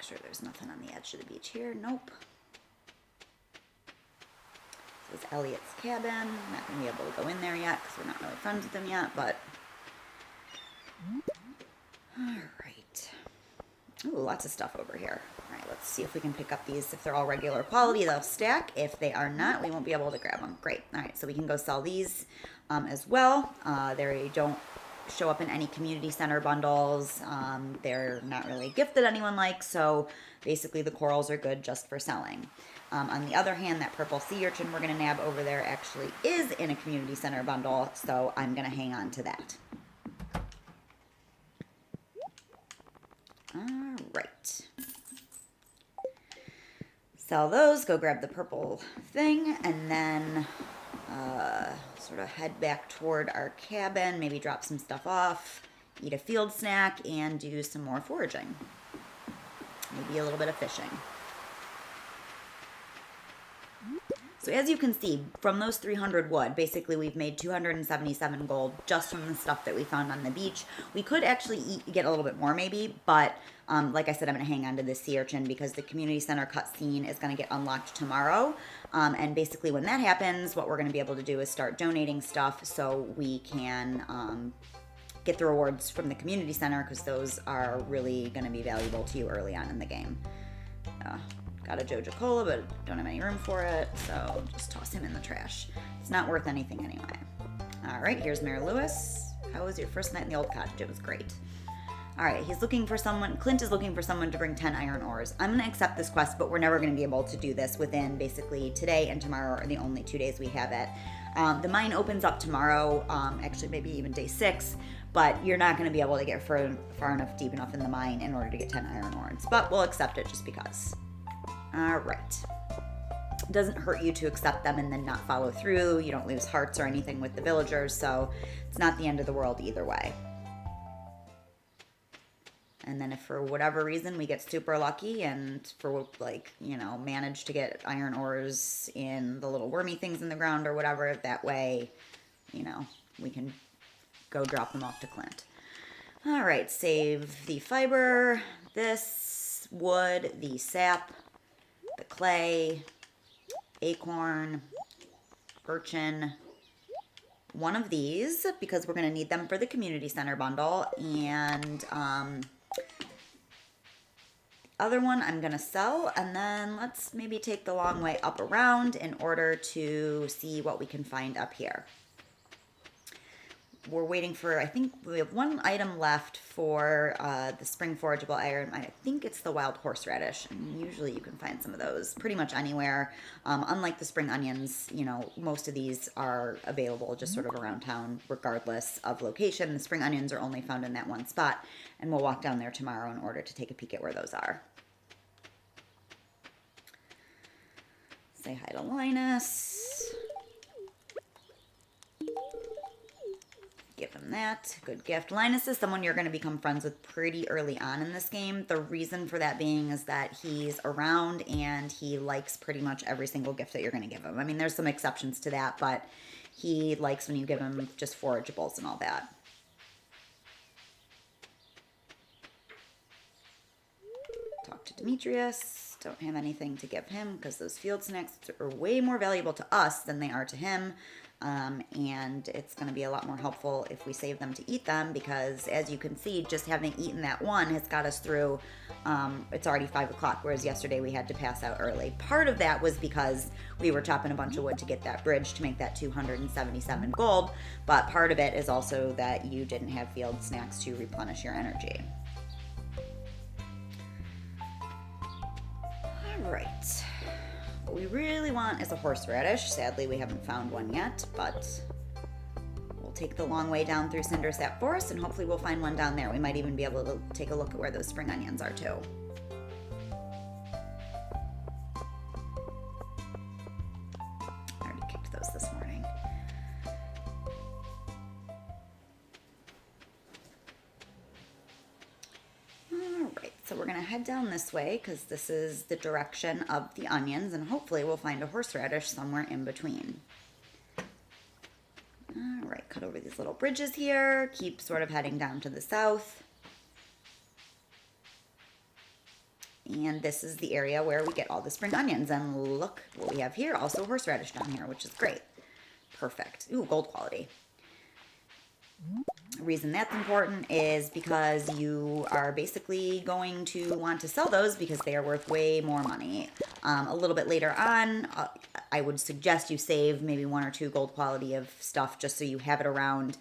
sure there's nothing on the edge of the beach here. Nope. This is Elliot's cabin. I'm not going to be able to go in there yet because we're not really friends with him yet, but... Alright. Ooh, lots of stuff over here. Alright, let's see if we can pick up these. If they're all regular quality, they'll stack. If they are not, we won't be able to grab them. Great. Alright, so we can go sell these as well. They don't show up in any community center bundles. They're not really a gift that anyone likes, so basically the corals are good just for selling. On the other hand, that purple sea urchin we're going to nab over there actually is in a community center bundle, so I'm going to hang on to that. All right. Sell those, go grab the purple thing, and then sort of head back toward our cabin, maybe drop some stuff off, eat a field snack, and do some more foraging. Maybe a little bit of fishing. So as you can see, from those 300 wood, basically we've made 277 gold just from the stuff that we found on the beach. We could actually get a little bit more maybe, but like I said, I'm going to hang on to this sea urchin because the community center cutscene is going to get unlocked tomorrow. And basically when that happens, what we're going to be able to do is start donating stuff so we can get the rewards from the community center because those are really going to be valuable to you early on in the game. Got a Joja Cola, but don't have any room for it, so just toss him in the trash. It's not worth anything anyway. All right, here's Mayor Lewis. How was your first night in the old cottage? It was great. All right, he's looking for someone. Clint is looking for someone to bring 10 iron ores. I'm going to accept this quest, but we're never going to be able to do this within basically today and tomorrow are the only 2 days we have it. The mine opens up tomorrow, actually maybe even day 6, but you're not going to be able to get far enough deep enough in the mine in order to get 10 iron ores. But we'll accept it just because. All right. It doesn't hurt you to accept them and then not follow through. You don't lose hearts or anything with the villagers, so it's not the end of the world either way. And then if for whatever reason we get super lucky and for manage to get iron ores in the little wormy things in the ground or whatever, that way, we can go drop them off to Clint. All right, save the fiber, this wood, the sap, the clay, acorn, urchin, one of these because we're going to need them for the community center bundle, and other one I'm going to sell, and then let's maybe take the long way up around in order to see what we can find up here. We're waiting for, I think we have one item left for the spring forageable iron. I think it's the wild horseradish. And usually you can find some of those pretty much anywhere. Unlike the spring onions, most of these are available just sort of around town regardless of location. The spring onions are only found in that one spot, and we'll walk down there tomorrow in order to take a peek at where those are. Say hi to Linus. Give him that. Good gift. Linus is someone you're going to become friends with pretty early on in this game. The reason for that being is that he's around and he likes pretty much every single gift that you're going to give him. I mean, there's some exceptions to that, but he likes when you give him just forageables and all that. Talk to Demetrius. Don't have anything to give him because those field snacks are way more valuable to us than they are to him. And it's going to be a lot more helpful if we save them to eat them because, as you can see, just having eaten that one has got us through, it's already 5 o'clock, whereas yesterday we had to pass out early. Part of that was because we were chopping a bunch of wood to get that bridge to make that 277 gold, but part of it is also that you didn't have field snacks to replenish your energy. All right. What we really want is a horseradish. Sadly, we haven't found one yet, but we'll take the long way down through Cindersap Forest, and hopefully we'll find one down there. We might even be able to take a look at where those spring onions are, too. I already kicked those this morning. So we're going to head down this way because this is the direction of the onions, and hopefully we'll find a horseradish somewhere in between. All right, cut over these little bridges here, keep sort of heading down to the south. And this is the area where we get all the spring onions. And look what we have here. Also horseradish down here, which is great. Perfect. Ooh, gold quality. The reason that's important is because you are basically going to want to sell those because they are worth way more money. A little bit later on, I would suggest you save maybe 1 or 2 gold quality of stuff just so you have it around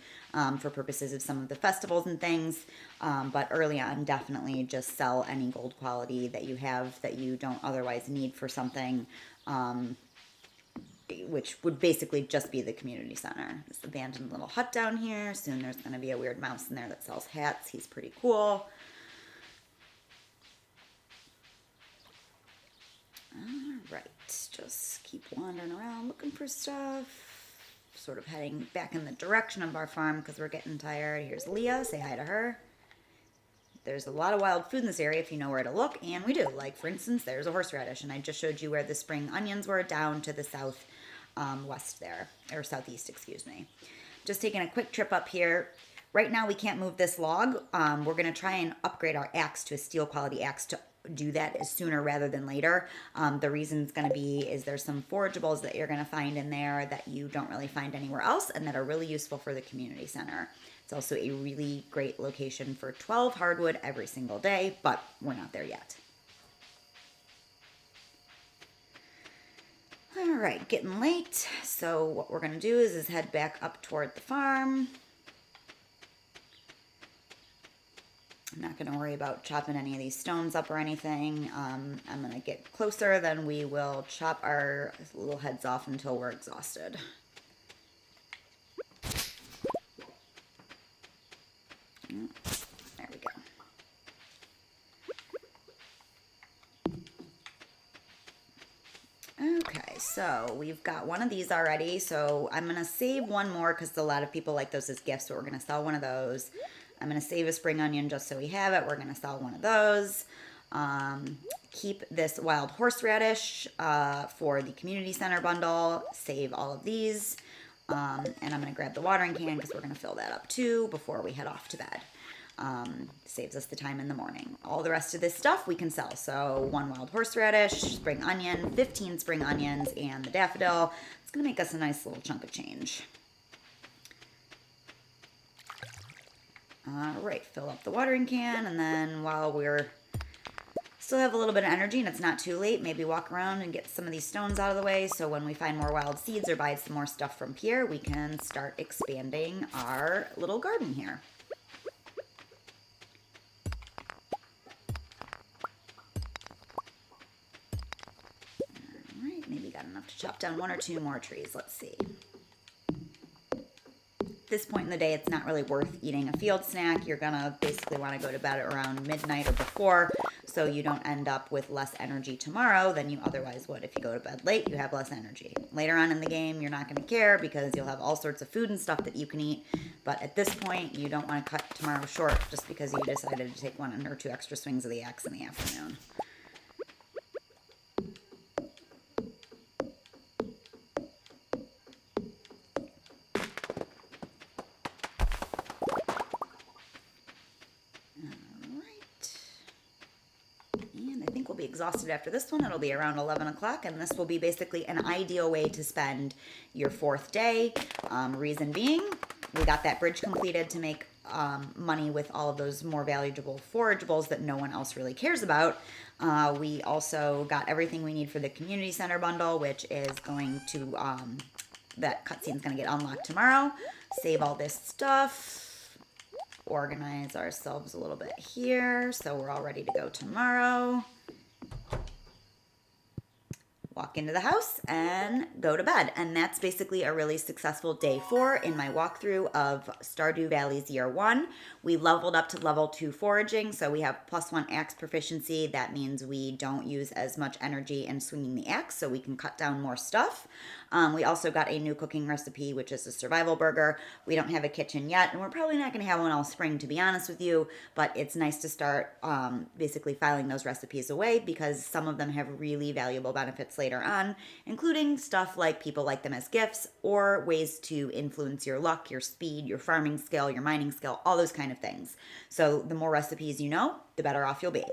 for purposes of some of the festivals and things. But early on, definitely just sell any gold quality that you have that you don't otherwise need for something. Which would basically just be the community center. This abandoned little hut down here. Soon there's going to be a weird mouse in there that sells hats. He's pretty cool. All right, just keep wandering around looking for stuff. Sort of heading back in the direction of our farm because we're getting tired. Here's Leah. Say hi to her. There's a lot of wild food in this area if you know where to look, and we do. Like, for instance, there's a horseradish, and I just showed you where the spring onions were down to the south west there, or southeast, excuse me. Just taking a quick trip up here. Right now, we can't move this log. We're going to try and upgrade our axe to a steel quality axe to do that as sooner rather than later. The reason it's going to be is there's some forageables that you're going to find in there that you don't really find anywhere else and that are really useful for the community center. It's also a really great location for 12 hardwood every single day, but we're not there yet. All right, getting late. So what we're going to do is head back up toward the farm. I'm not going to worry about chopping any of these stones up or anything. I'm going to get closer, then we will chop our little heads off until we're exhausted. There we go. Okay, so we've got one of these already, so I'm going to save one more because a lot of people like those as gifts, so we're going to sell one of those. I'm going to save a spring onion just so we have it. We're going to sell one of those. Keep this wild horseradish for the community center bundle. Save all of these. And I'm going to grab the watering can because we're going to fill that up too before we head off to bed. Saves us the time in the morning. All the rest of this stuff we can sell. So 1 wild horseradish, spring onion, 15 spring onions, and the daffodil. It's going to make us a nice little chunk of change. All right, fill up the watering can, and then while we're still have a little bit of energy and it's not too late, maybe walk around and get some of these stones out of the way so when we find more wild seeds or buy some more stuff from Pierre, we can start expanding our little garden here. All right, maybe got enough to chop down 1 or 2 more trees. Let's see. This point in the day, it's not really worth eating a field snack. You're gonna basically want to go to bed around midnight or before so you don't end up with less energy tomorrow than you otherwise would. If you go to bed late, you have less energy. Later on in the game, you're not going to care because you'll have all sorts of food and stuff that you can eat. But at this point, you don't want to cut tomorrow short just because you decided to take 1 or 2 extra swings of the axe in the afternoon. Exhausted after this one. It'll be around 11 o'clock, and this will be basically an ideal way to spend your 4th day. Reason being, we got that bridge completed to make money with all of those more valuable forageables that no one else really cares about. We also got everything we need for the community center bundle, which is going to, that cutscene's going to get unlocked tomorrow. Save all this stuff. Organize ourselves a little bit here so we're all ready to go tomorrow. Walk into the house and go to bed. And that's basically a really successful day 4 in my walkthrough of Stardew Valley's Year 1. We leveled up to level 2 foraging, so we have +1 axe proficiency. That means we don't use as much energy in swinging the axe, so we can cut down more stuff. We also got a new cooking recipe, which is a survival burger. We don't have a kitchen yet, and we're probably not going to have one all spring, to be honest with you, but it's nice to start basically filing those recipes away because some of them have really valuable benefits later on, including stuff like people like them as gifts or ways to influence your luck, your speed, your farming skill, your mining skill, all those kind of things. So the more recipes you know, the better off you'll be.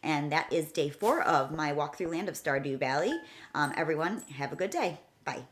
And that is day 4 of my walk through Land of Stardew Valley. Everyone, have a good day. Bye.